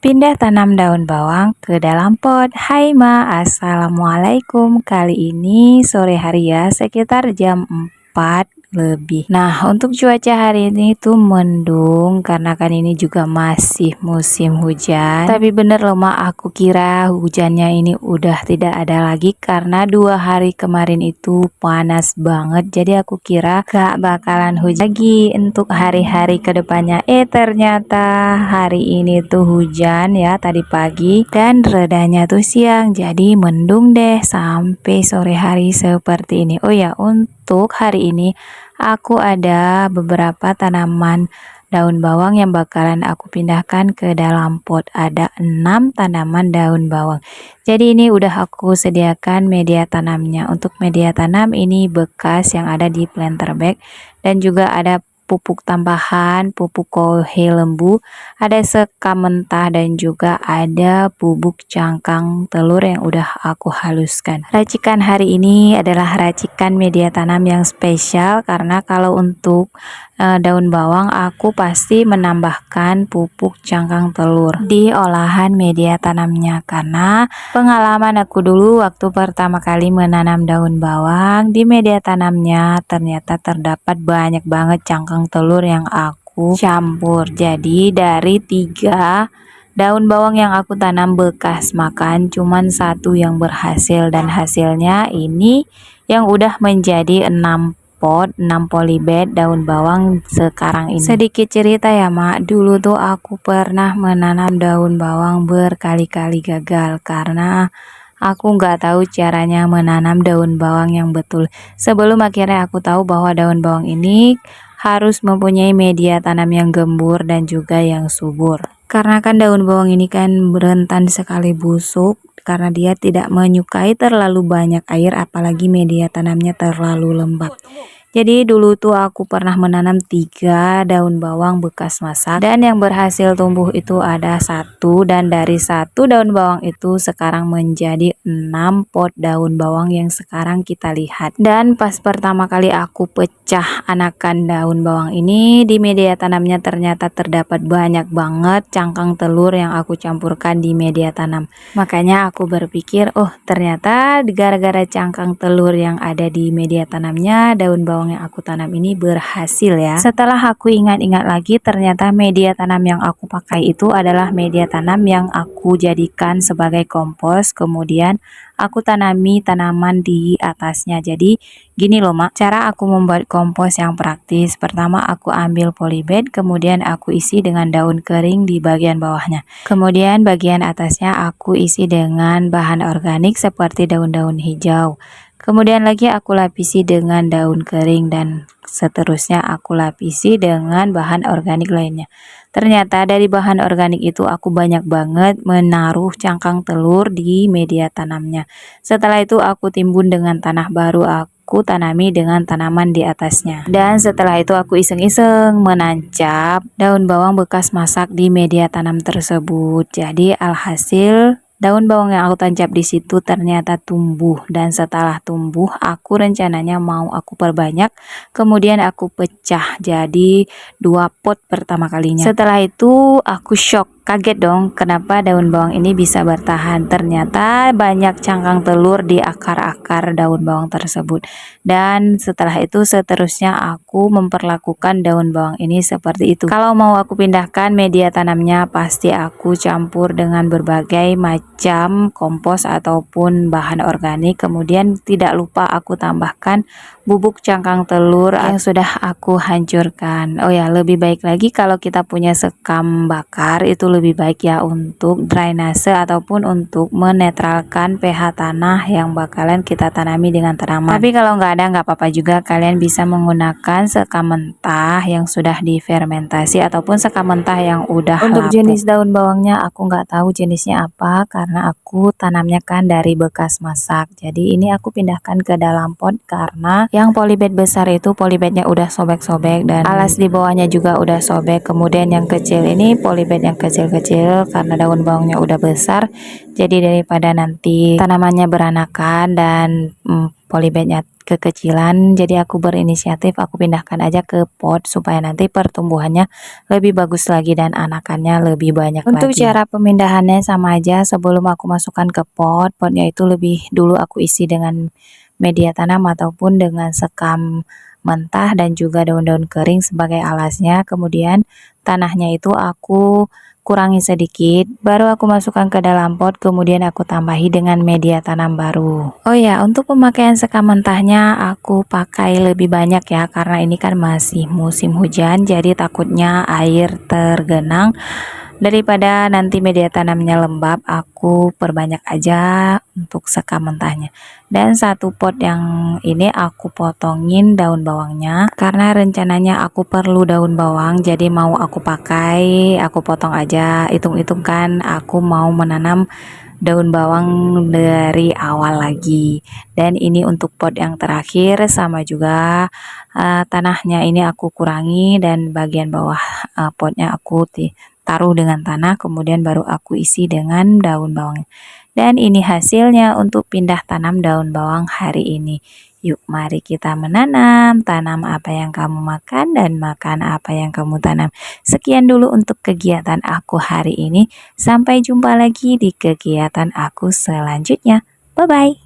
Pindah tanam daun bawang ke dalam pot. Hai Ma, Assalamualaikum. Kali ini sore hari ya, sekitar jam 4 lebih. Nah, untuk cuaca hari ini tuh mendung karena kan ini juga masih musim hujan. Tapi bener loh Ma, aku kira hujannya ini udah tidak ada lagi karena 2 hari kemarin itu panas banget. Jadi aku kira gak bakalan hujan lagi untuk hari-hari kedepannya. Ternyata hari ini tuh hujan ya tadi pagi dan redanya tuh siang. Jadi mendung deh sampai sore hari seperti ini. Oh ya, untuk hari ini aku ada beberapa tanaman daun bawang yang bakalan aku pindahkan ke dalam pot. Ada 6 tanaman daun bawang. Jadi ini udah aku sediakan media tanamnya. Untuk media tanam ini bekas yang ada di planter bag dan juga ada pupuk tambahan, pupuk kohe lembu, ada sekam mentah dan juga ada bubuk cangkang telur yang udah aku haluskan. Racikan hari ini adalah racikan media tanam yang spesial karena kalau untuk daun bawang aku pasti menambahkan pupuk cangkang telur di olahan media tanamnya karena pengalaman aku dulu waktu pertama kali menanam daun bawang di media tanamnya ternyata terdapat banyak banget cangkang telur yang aku campur. Jadi dari 3 daun bawang yang aku tanam bekas makan cuman 1 yang berhasil dan hasilnya ini yang udah menjadi 6 pot, 6 polybed daun bawang sekarang ini. Sedikit cerita ya Mak, dulu tuh aku pernah menanam daun bawang berkali-kali gagal karena aku nggak tahu caranya menanam daun bawang yang betul. Sebelum akhirnya aku tahu bahwa daun bawang ini harus mempunyai media tanam yang gembur dan juga yang subur. Karena kan daun bawang ini kan rentan sekali busuk karena dia tidak menyukai terlalu banyak air apalagi media tanamnya terlalu lembab. Jadi dulu tuh aku pernah menanam 3 daun bawang bekas masak dan yang berhasil tumbuh itu ada 1 dan dari 1 daun bawang itu sekarang menjadi 6 pot daun bawang yang sekarang kita lihat. Dan pas pertama kali aku pecah anakan daun bawang ini di media tanamnya ternyata terdapat banyak banget cangkang telur yang aku campurkan di media tanam. Makanya aku berpikir, oh ternyata gara-gara cangkang telur yang ada di media tanamnya daun bawang yang aku tanam ini berhasil ya. Setelah aku ingat-ingat lagi ternyata media tanam yang aku pakai itu adalah media tanam yang aku jadikan sebagai kompos, kemudian aku tanami tanaman di atasnya. Jadi gini loh Mak, cara aku membuat kompos yang praktis. Pertama aku ambil polybed, kemudian aku isi dengan daun kering di bagian bawahnya. Kemudian bagian atasnya aku isi dengan bahan organik seperti daun-daun hijau. Kemudian lagi aku lapisi dengan daun kering dan seterusnya aku lapisi dengan bahan organik lainnya. Ternyata dari bahan organik itu aku banyak banget menaruh cangkang telur di media tanamnya. Setelah itu aku timbun dengan tanah baru, aku tanami dengan tanaman di atasnya. Dan setelah itu aku iseng-iseng menancap daun bawang bekas masak di media tanam tersebut. Jadi alhasil daun bawang yang aku tancap di situ ternyata tumbuh dan setelah tumbuh aku rencananya mau aku perbanyak, kemudian aku pecah jadi 2 pot pertama kalinya. Setelah itu aku shock, kaget dong kenapa daun bawang ini bisa bertahan. Ternyata banyak cangkang telur di akar-akar daun bawang tersebut. Dan setelah itu seterusnya aku memperlakukan daun bawang ini seperti itu. Kalau mau aku pindahkan media tanamnya pasti aku campur dengan berbagai macam kompos ataupun bahan organik. Kemudian tidak lupa aku tambahkan bubuk cangkang telur yang sudah aku hancurkan. Oh ya, lebih baik lagi kalau kita punya sekam bakar itu lebih baik ya untuk drainase ataupun untuk menetralkan pH tanah yang bakalan kita tanami dengan tanaman. Tapi kalau nggak ada nggak apa-apa juga, kalian bisa menggunakan sekam mentah yang sudah difermentasi ataupun sekam mentah yang udah Untuk lapuk. Jenis daun bawangnya aku nggak tahu jenisnya apa karena aku tanamnya kan dari bekas masak. Jadi ini aku pindahkan ke dalam pot karena yang polybed besar itu polybednya udah sobek-sobek dan alas di bawahnya juga udah sobek. Kemudian yang kecil ini polybed yang kecil-kecil karena daun bawangnya udah besar. Jadi daripada nanti tanamannya beranakan dan polybednya kekecilan, jadi aku berinisiatif aku pindahkan aja ke pot supaya nanti pertumbuhannya lebih bagus lagi dan anakannya lebih banyak Untuk lagi. cara pemindahannya sama aja, sebelum aku masukkan ke potnya itu lebih dulu aku isi dengan media tanam ataupun dengan sekam mentah dan juga daun-daun kering sebagai alasnya. Kemudian tanahnya itu aku kurangi sedikit, baru aku masukkan ke dalam pot, kemudian aku tambahi dengan media tanam baru. Oh ya, untuk pemakaian sekam mentahnya aku pakai lebih banyak ya, karena ini kan masih musim hujan, jadi takutnya air tergenang. Daripada nanti media tanamnya lembab, aku perbanyak aja untuk sekam mentahnya. Dan satu pot yang ini aku potongin daun bawangnya, karena rencananya aku perlu daun bawang, jadi mau aku pakai, aku potong aja. Hitung-hitung kan aku mau menanam daun bawang dari awal lagi. Dan ini untuk pot yang terakhir, sama juga tanahnya ini aku kurangi dan bagian bawah potnya aku taruh dengan tanah, kemudian baru aku isi dengan daun bawang. Dan ini hasilnya untuk pindah tanam daun bawang hari ini. Yuk mari kita menanam, tanam apa yang kamu makan dan makan apa yang kamu tanam. Sekian dulu untuk kegiatan aku hari ini, sampai jumpa lagi di kegiatan aku selanjutnya. Bye-bye.